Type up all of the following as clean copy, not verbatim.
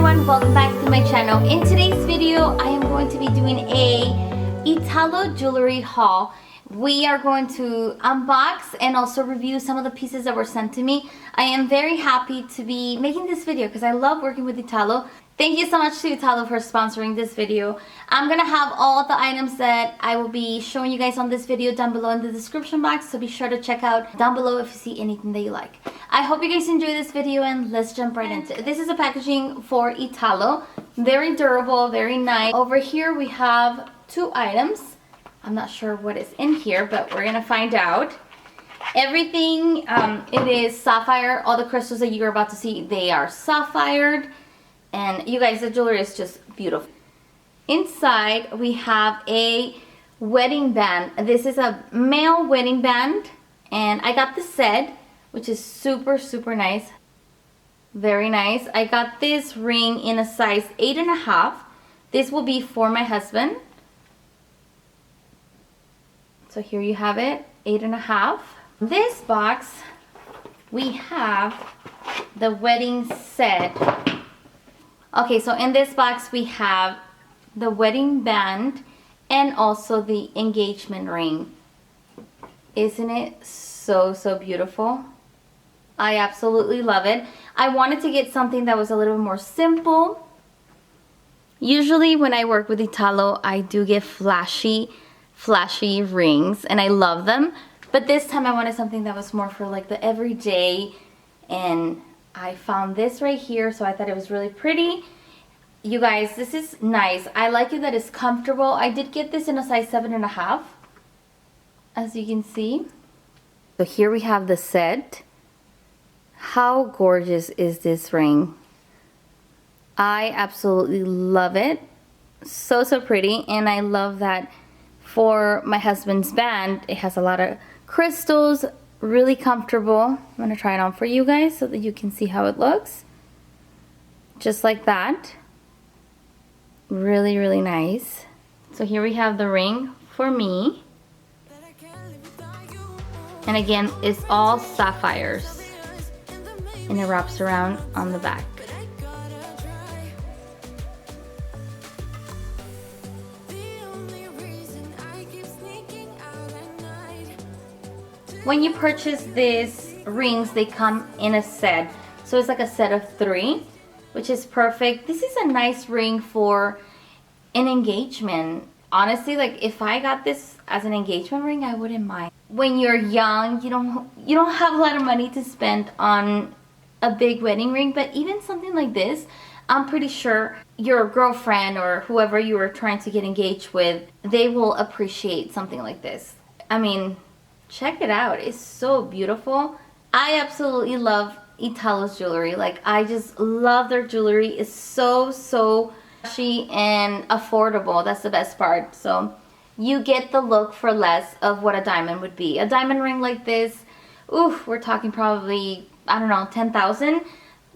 everyone, welcome back to my channel. In today's video, I am going to be doing a Italo jewelry haul. We are going to unbox and also review some of the pieces that were sent to me. I am very happy to be making this video because I love working with Italo. Thank you so much to Italo for sponsoring this video. I'm gonna have all the items that I will be showing you guys on this video down below in the description box, so be sure to check out down below if you see anything that you like. I hope you guys enjoy this video and let's jump right into it. This is the packaging for Italo. Very durable, very nice. Over here we have two items. I'm not sure what is in here, but we're gonna find out. Everything, it is sapphire. All the crystals that you're about to see, they are sapphired. And you guys, the jewelry is just beautiful. Inside, we have a wedding band. This is a male wedding band. And I got the set, which is super, super nice. Very nice. I got this ring in a size 8.5. This will be for my husband. So here you have it, 8.5. This box, we have the wedding set. Okay, so in this box we have the wedding band and also the engagement ring. Isn't it so, so beautiful? I absolutely love it. I wanted to get something that was a little bit more simple. Usually when I work with Italo, I do get flashy rings and I love them. But this time I wanted something that was more for like the everyday, and I found this right here, so I thought it was really pretty. You guys, this is nice. I like it that it's comfortable. I did get this in a size 7.5, as you can see. So here we have the set. How gorgeous is this ring? I absolutely love it. So, so pretty. And I love that for my husband's band, it has a lot of crystals. Really comfortable. I'm going to try it on for you guys so that you can see how it looks. Just like that. Really, really nice. So here we have the ring for me. And again, it's all sapphires. And it wraps around on the back. When you purchase these rings, they come in a set. So it's like a set of 3, which is perfect. This is a nice ring for an engagement. Honestly, like if I got this as an engagement ring, I wouldn't mind. When you're young, you don't have a lot of money to spend on a big wedding ring, but even something like this, I'm pretty sure your girlfriend or whoever you were trying to get engaged with, they will appreciate something like this. I mean, check it out. It's so beautiful. I absolutely love Italo's jewelry. Like, I just love their jewelry. It's so, so flashy and affordable. That's the best part. So you get the look for less of what a diamond would be. A diamond ring like this, oof, we're talking probably, I don't know, 10,000,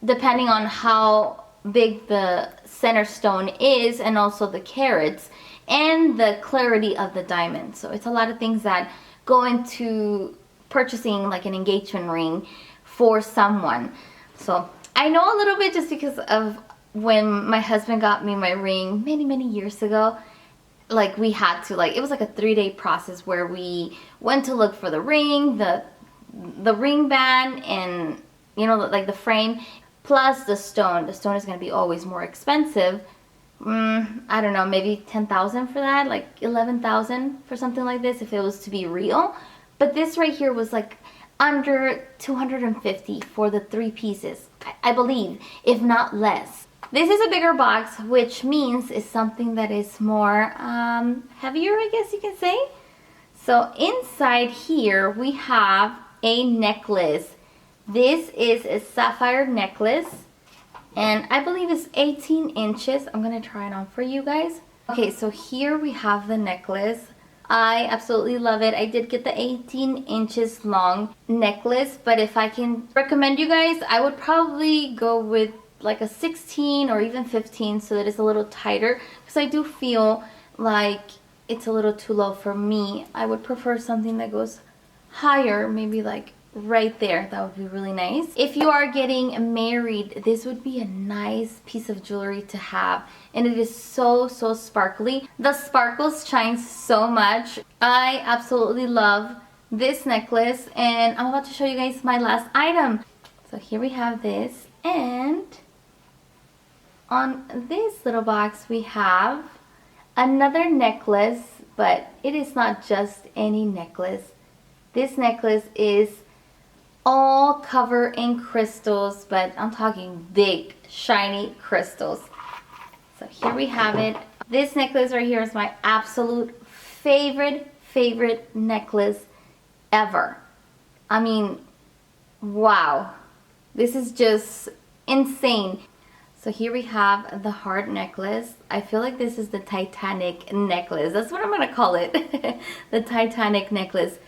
depending on how big the center stone is and also the carats and the clarity of the diamond. So it's a lot of things that go into purchasing like an engagement ring for someone. So I know a little bit just because of when my husband got me my ring many years ago. Like we had to, like, it was like a 3-day process where we went to look for the ring, the ring band, and you know, like the frame, plus the stone. The stone is going to be always more expensive. I don't know, maybe 10,000 for that, like 11,000 for something like this if it was to be real. But this right here was like under 250 for the 3 pieces, I believe, if not less. This is a bigger box, which means it's something that is more heavier, I guess you can say. So inside here we have a necklace. This is a sapphire necklace. And I believe it's 18 inches. I'm going to try it on for you guys. Okay, so here we have the necklace. I absolutely love it. I did get the 18 inches long necklace, but if I can recommend you guys, I would probably go with like a 16 or even 15 so that it's a little tighter, because I do feel like it's a little too low for me. I would prefer something that goes higher, maybe like right there. That would be really nice. If you are getting married, this would be a nice piece of jewelry to have. And it is so sparkly. The sparkles shine so much. I absolutely love this necklace, and I'm about to show you guys my last item. So here we have this, and on this little box we have another necklace, but it is not just any necklace. This necklace is all covered in crystals, but I'm talking big shiny crystals. So here we have it. This necklace right here is my absolute favorite necklace ever. I mean, wow, this is just insane. So here we have the heart necklace. I feel like this is the Titanic necklace. That's what I'm gonna call it. The Titanic necklace.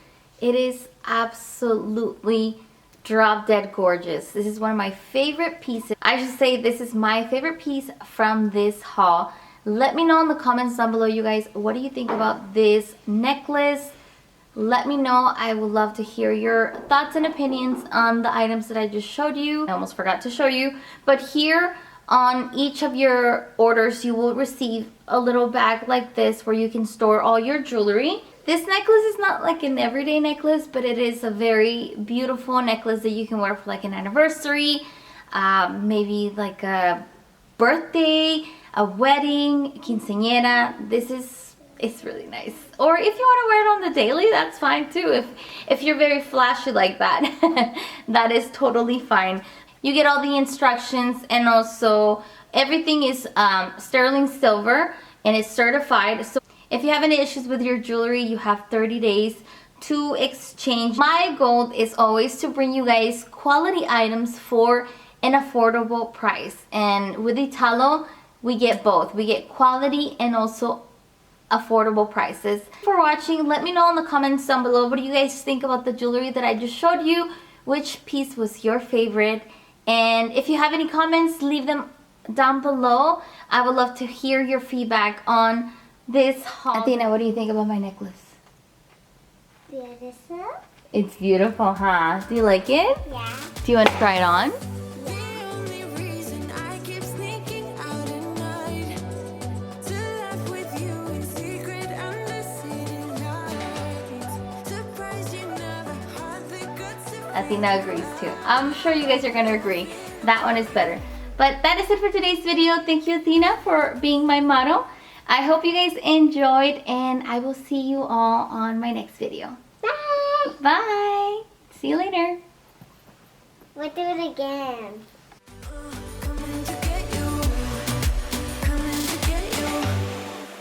It is absolutely drop dead gorgeous. This is one of my favorite pieces. I should say this is my favorite piece from this haul. Let me know in the comments down below, you guys, what do you think about this necklace? Let me know. I would love to hear your thoughts and opinions on the items that I just showed you. I almost forgot to show you, but here on each of your orders you will receive a little bag like this where you can store all your jewelry. This necklace is not like an everyday necklace, but it is a very beautiful necklace that you can wear for like an anniversary, maybe like a birthday, a wedding, quinceañera. It's really nice. Or if you want to wear it on the daily, that's fine too. If you're very flashy like that, that is totally fine. You get all the instructions, and also everything is sterling silver and it's certified. So if you have any issues with your jewelry, you have 30 days to exchange. My goal is always to bring you guys quality items for an affordable price. And with Italo, we get both. We get quality and also affordable prices. Thanks for watching. Let me know in the comments down below, what do you guys think about the jewelry that I just showed you? Which piece was your favorite? And if you have any comments, leave them down below. I would love to hear your feedback on this haul. Athena, what do you think about my necklace? Beautiful. It's beautiful, huh? Do you like it? Yeah. Do you want to try it on? Athena agrees too. I'm sure you guys are going to agree. That one is better. But that is it for today's video. Thank you, Athena, for being my model. I hope you guys enjoyed, and I will see you all on my next video. Bye. Bye. See you later. We'll do it again.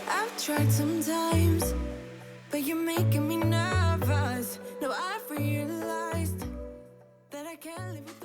I've tried sometimes, but you're making me nervous. No, I've realized that I can't live without